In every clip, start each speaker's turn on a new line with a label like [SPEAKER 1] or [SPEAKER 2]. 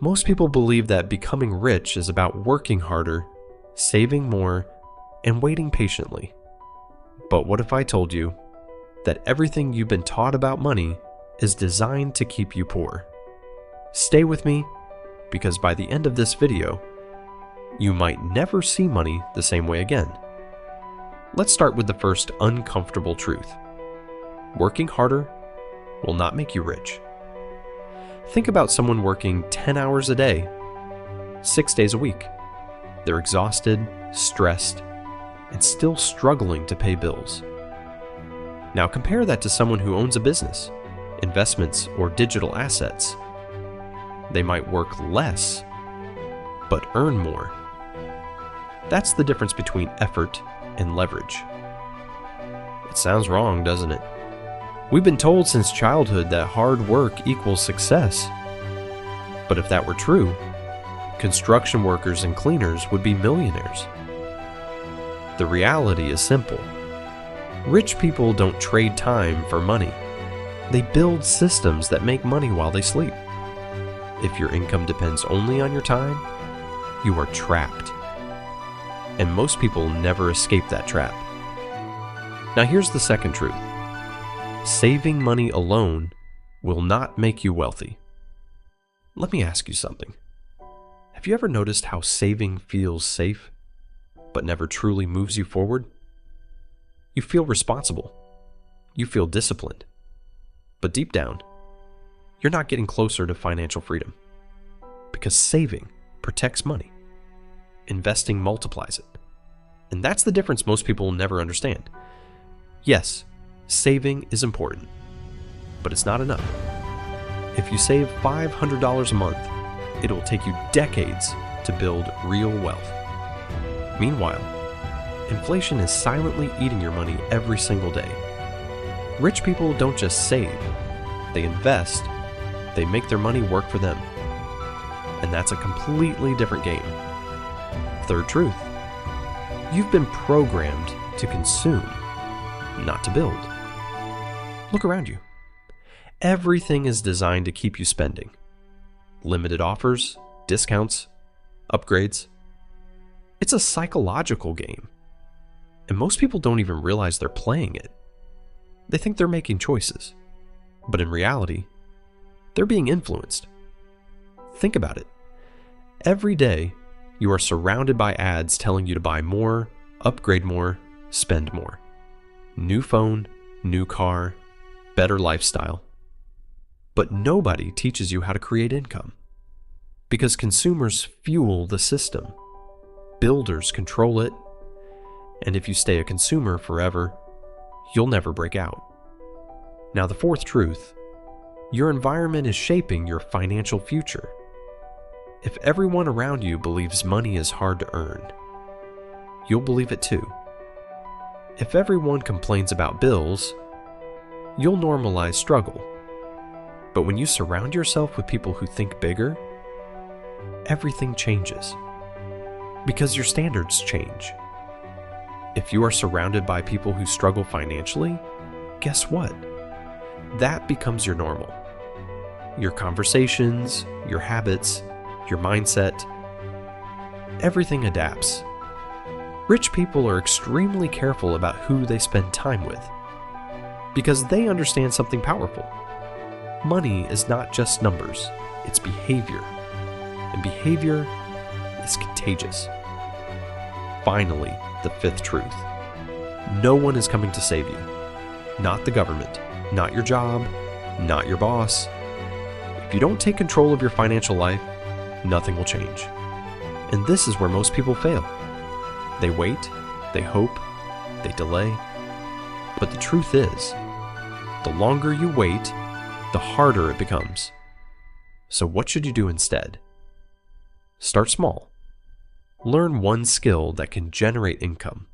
[SPEAKER 1] Most people believe that becoming rich is about working harder, saving more, and waiting patiently. But what if I told you that everything you've been taught about money is designed to keep you poor? Stay with me, because by the end of this video, you might never see money the same way again. Let's start with the first uncomfortable truth. Working harder will not make you rich. Think about someone working 10 hours a day, 6 days a week. They're exhausted, stressed, and still struggling to pay bills. Now compare that to someone who owns a business, investments, or digital assets. They might work less, but earn more. That's the difference between effort and leverage. It sounds wrong, doesn't it? We've been told since childhood that hard work equals success. But if that were true, construction workers and cleaners would be millionaires. The reality is simple. Rich people don't trade time for money. They build systems that make money while they sleep. If your income depends only on your time, you are trapped. And most people never escape that trap. Now here's the second truth. Saving money alone will not make you wealthy. Let me ask you something. Have you ever noticed how saving feels safe, but never truly moves you forward? You feel responsible. You feel disciplined. But deep down, you're not getting closer to financial freedom. Because saving protects money. Investing multiplies it. And that's the difference most people will never understand. Yes, saving is important, but it's not enough. If you save $500 a month, it will take you decades to build real wealth. Meanwhile, inflation is silently eating your money every single day. Rich people don't just save, they invest, they make their money work for them. And that's a completely different game. Third truth, you've been programmed to consume, not to build. Look around you. Everything is designed to keep you spending. Limited offers, discounts, upgrades. It's a psychological game. And most people don't even realize they're playing it. They think they're making choices. But in reality, they're being influenced. Think about it. Every day, you are surrounded by ads telling you to buy more, upgrade more, spend more. New phone, new car, better lifestyle. But nobody teaches you how to create income. Because consumers fuel the system. Builders control it. And if you stay a consumer forever, you'll never break out. Now the fourth truth, your environment is shaping your financial future. If everyone around you believes money is hard to earn, you'll believe it too. If everyone complains about bills, you'll normalize struggle. But when you surround yourself with people who think bigger, everything changes. Because your standards change. If you are surrounded by people who struggle financially, guess what? That becomes your normal. Your conversations, your habits, your mindset, everything adapts. Rich people are extremely careful about who they spend time with because they understand something powerful. Money is not just numbers, it's behavior. And behavior is contagious. Finally, the fifth truth. No one is coming to save you. Not the government, not your job, not your boss. If you don't take control of your financial life, nothing will change. And this is where most people fail. They wait, they hope, they delay. But the truth is, the longer you wait, the harder it becomes. So what should you do instead? Start small. Learn one skill that can generate income.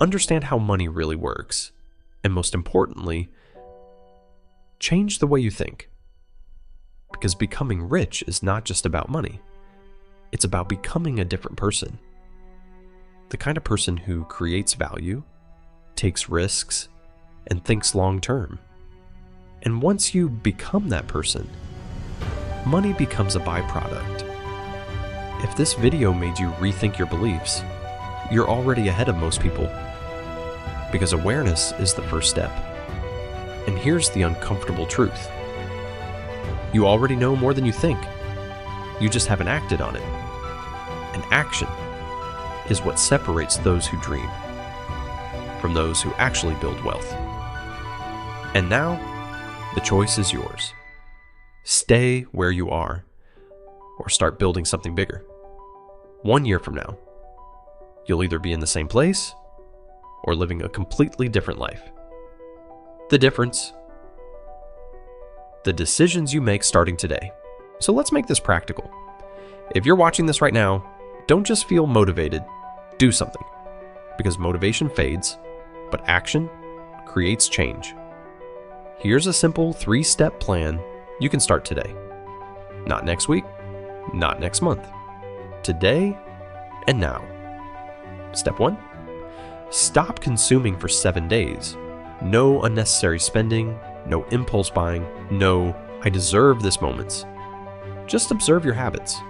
[SPEAKER 1] Understand how money really works. And most importantly, change the way you think. Because becoming rich is not just about money. It's about becoming a different person. The kind of person who creates value, takes risks, and thinks long term. And once you become that person, money becomes a byproduct. If this video made you rethink your beliefs, you're already ahead of most people. Because awareness is the first step. And here's the uncomfortable truth. You already know more than you think. You just haven't acted on it. And action is what separates those who dream from those who actually build wealth. And now, the choice is yours. Stay where you are, or start building something bigger. 1 year from now, you'll either be in the same place or living a completely different life. The difference? The decisions you make starting today. So let's make this practical. If you're watching this right now, don't just feel motivated, do something. Because motivation fades, but action creates change. Here's a simple 3-step plan you can start today. Not next week, not next month. Today and now. Step 1. Stop consuming for 7 days. No unnecessary spending, no impulse buying, no "I deserve this" moments. Just observe your habits.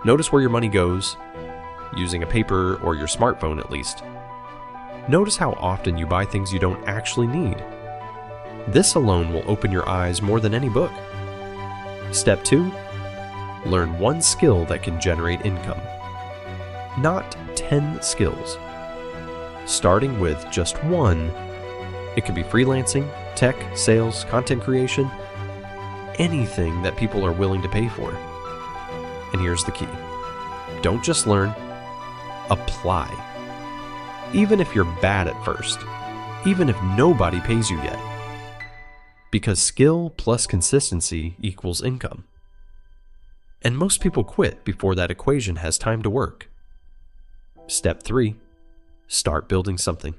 [SPEAKER 1] Notice where your money goes, using a paper or your smartphone at least. Notice how often you buy things you don't actually need. This alone will open your eyes more than any book. Step 2. Learn 1 skill that can generate income. Not 10 skills. Starting with just 1. It could be freelancing, tech, sales, content creation, anything that people are willing to pay for. And here's the key. Don't just learn, apply. Even if you're bad at first, even if nobody pays you yet. Because skill plus consistency equals income. And most people quit before that equation has time to work. Step 3. Start building something.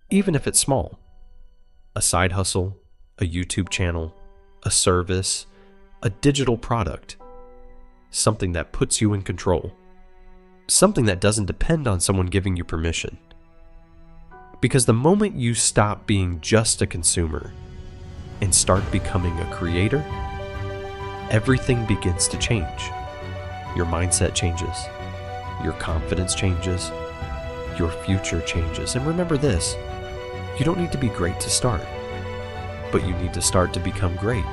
[SPEAKER 1] Even if it's small. A side hustle, a YouTube channel, a service, a digital product. Something that puts you in control. Something that doesn't depend on someone giving you permission. Because the moment you stop being just a consumer and start becoming a creator, everything begins to change. Your mindset changes. Your confidence changes. Your future changes. And remember this, you don't need to be great to start, but you need to start to become great.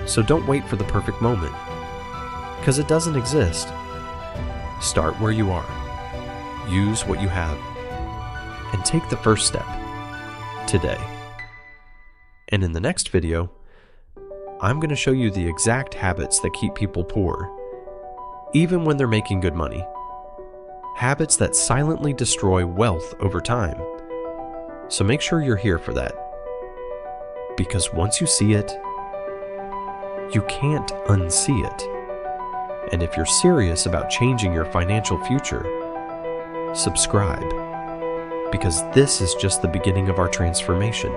[SPEAKER 1] So don't wait for the perfect moment, because it doesn't exist. Start where you are. Use what you have. And take the first step today. And in the next video, I'm going to show you the exact habits that keep people poor, even when they're making good money. Habits that silently destroy wealth over time. So make sure you're here for that. Because once you see it, you can't unsee it. And if you're serious about changing your financial future, subscribe. Because this is just the beginning of our transformation.